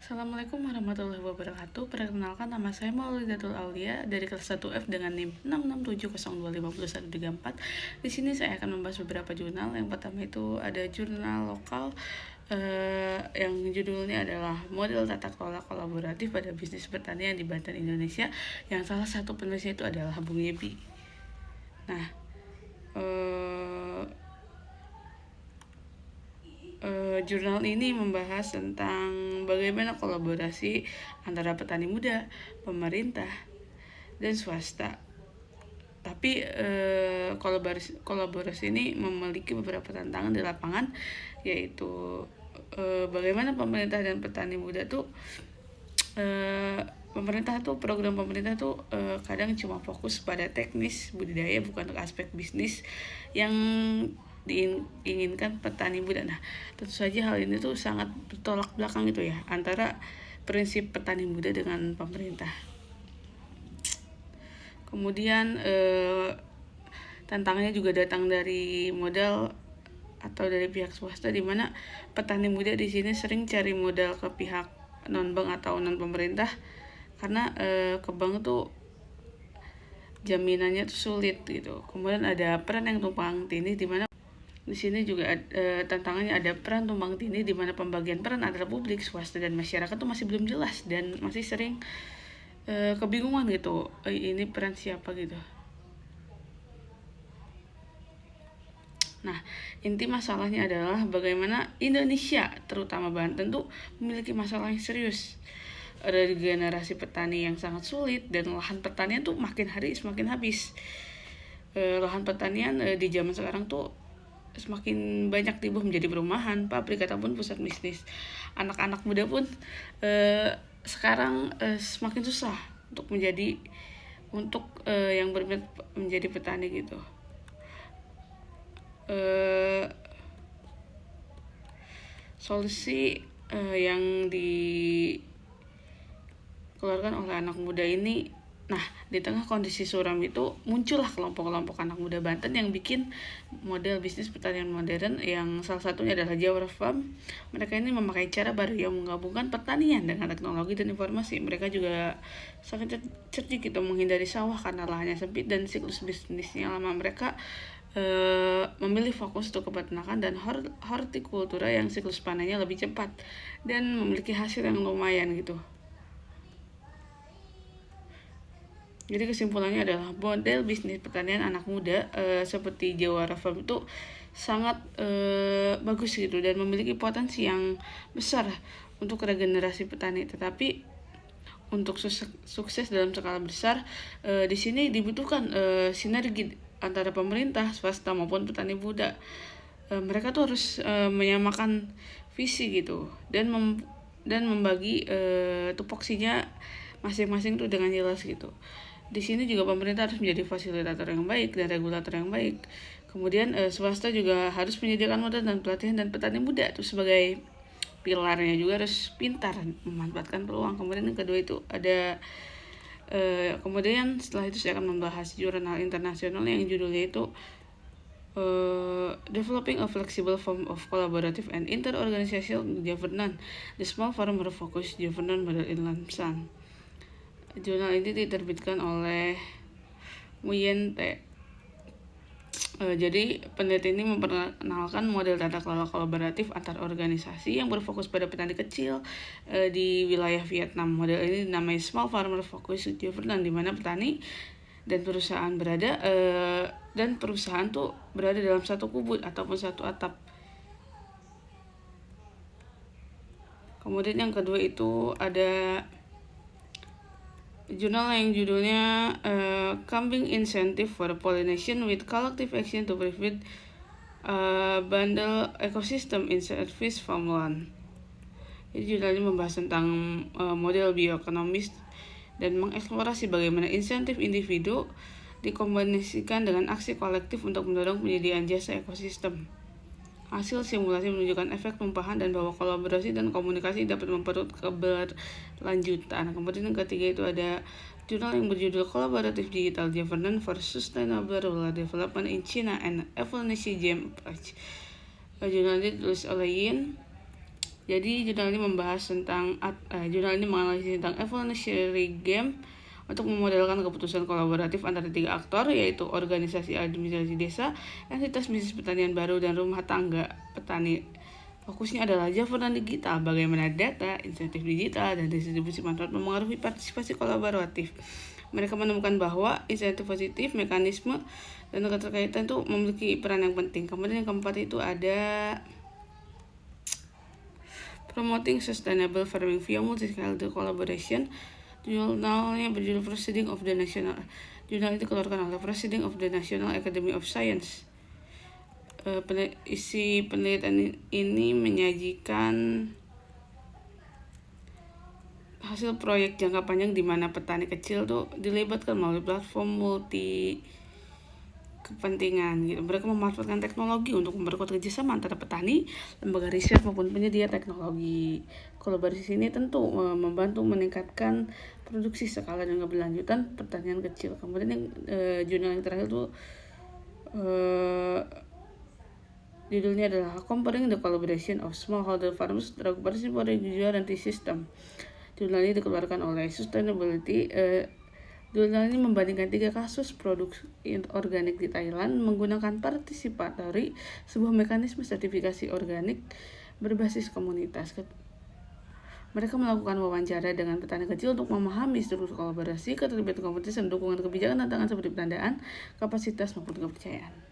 Assalamualaikum warahmatullahi wabarakatuh. Perkenalkan, nama saya Maulidatul Aulia dari kelas 1F dengan NIM 66702505134. Di sini saya akan membahas beberapa jurnal. Yang pertama itu ada jurnal lokal yang judulnya adalah Model Tata Kelola Kolaboratif pada Bisnis Pertanian di Banten, Indonesia. Yang salah satu penulisnya itu adalah Bung Yebi. Nah, jurnal ini membahas tentang bagaimana kolaborasi antara petani muda, pemerintah, dan swasta. Tapi kolaborasi ini memiliki beberapa tantangan di lapangan, yaitu bagaimana pemerintah dan petani muda tuh program pemerintah tuh kadang cuma fokus pada teknis budidaya, bukan ke aspek bisnis yang diinginkan petani muda. Nah, tentu saja hal ini tuh sangat bertolak belakang gitu ya antara prinsip petani muda dengan pemerintah. Kemudian tantangannya juga datang dari modal atau dari pihak swasta, di mana petani muda di sini sering cari modal ke pihak non bank atau non pemerintah karena ke bank tuh jaminannya tuh sulit gitu. Kemudian ada peran yang tumpang tindih, di mana di sini juga tantangannya ada peran tumpang tindih, di mana pembagian peran antara publik, swasta, dan masyarakat tuh masih belum jelas dan masih sering kebingungan gitu. Ini peran siapa gitu. Nah, inti masalahnya adalah bagaimana Indonesia, terutama Banten tuh memiliki masalah yang serius. Ada generasi petani yang sangat sulit dan lahan pertanian tuh makin hari semakin habis. Lahan pertanian di zaman sekarang tuh semakin banyak diubah menjadi perumahan, pabrik, ataupun pusat bisnis. Anak-anak muda pun sekarang semakin susah untuk yang berminat menjadi petani gitu. Solusi yang dikeluarkan oleh anak muda ini. Nah, di tengah kondisi suram itu muncullah kelompok-kelompok anak muda Banten yang bikin model bisnis pertanian modern, yang salah satunya adalah Jawa Farm. Mereka ini memakai cara baru yang menggabungkan pertanian dengan teknologi dan informasi. Mereka juga sangat cerdik gitu, menghindari sawah karena lahannya sempit dan siklus bisnisnya lama. Mereka memilih fokus untuk peternakan dan hortikultura yang siklus panennya lebih cepat dan memiliki hasil yang lumayan gitu. Jadi kesimpulannya adalah model bisnis pertanian anak muda seperti Jawa Farm itu sangat bagus gitu dan memiliki potensi yang besar untuk regenerasi petani. Tetapi untuk sukses dalam skala besar, di sini dibutuhkan sinergi antara pemerintah, swasta, maupun petani muda. Mereka tuh harus menyamakan visi gitu dan membagi tupoksinya masing-masing tuh dengan jelas gitu. Di sini juga pemerintah harus menjadi fasilitator yang baik dan regulator yang baik. Kemudian swasta juga harus menyediakan modal dan pelatihan, dan petani muda itu sebagai pilarnya juga harus pintar memanfaatkan peluang. Kemudian yang kedua itu ada kemudian setelah itu saya akan membahas jurnal internasional yang judulnya itu Developing a Flexible Form of Collaborative and Inter-Organizational Governance, the Small Farmer Focused Governance Model in Lamsan. Jurnal ini diterbitkan oleh Nguyen T. Jadi peneliti ini memperkenalkan model tata kelola kolaboratif antar organisasi yang berfokus pada petani kecil di wilayah Vietnam. Model ini dinamai Small Farmer Focused Governance, di mana petani dan perusahaan tuh berada dalam satu kubur ataupun satu atap. Kemudian yang kedua itu ada jurnal yang judulnya Camping Incentive for Pollination with Collective Action to Prevent Bundle Ecosystem in Service Farmland. Jadi jurnal ini membahas tentang model bioekonomis dan mengeksplorasi bagaimana insentif individu dikombinasikan dengan aksi kolektif untuk mendorong penyediaan jasa ekosistem. Hasil simulasi menunjukkan efek tumpahan dan bahwa kolaborasi dan komunikasi dapat memperkuat keberlanjutan. Kemudian yang ketiga itu ada jurnal yang berjudul Collaborative Digital Governance for Sustainable Rural Development in China and Evolutionary GM Approach. Jurnal ini ditulis oleh Yin Jadi jurnal ini menganalisis tentang evolutionary game untuk memodelkan keputusan kolaboratif antara 3 aktor, yaitu organisasi administrasi desa, entitas bisnis pertanian baru, dan rumah tangga petani. Fokusnya adalah governance digital, bagaimana data, insentif digital, dan distribusi manfaat memengaruhi partisipasi kolaboratif. Mereka menemukan bahwa insentif positif, mekanisme, dan keterkaitan itu memiliki peran yang penting. Kemudian yang keempat itu ada promoting sustainable farming via multi-stakeholder collaboration. Jurnalnya berjudul Proceeding of the National. Jurnal itu dikeluarkan oleh Proceeding of the National Academy of Science. Isi penelitian ini menyajikan hasil proyek jangka panjang di mana petani kecil tuh dilibatkan melalui platform multi kepentingan gitu. Mereka memanfaatkan teknologi untuk memperkuat kerjasama antara petani, lembaga riset maupun penyedia teknologi. Kolaborasi ini tentu membantu meningkatkan produksi skala dan keberlanjutan pertanian kecil. Kemudian yang jurnal yang terakhir tuh judulnya adalah Comparing the Collaboration of Smallholder Farmers, Drug Guarantee System. Jurnal ini dikeluarkan oleh Sustainability. Jurnal ini membandingkan 3 kasus produksi organik di Thailand menggunakan partisipatori, sebuah mekanisme sertifikasi organik berbasis komunitas. Mereka melakukan wawancara dengan petani kecil untuk memahami struktur kolaborasi, keterlibatan komunitas, dan dukungan kebijakan tantangan seperti pendanaan, kapasitas maupun kepercayaan.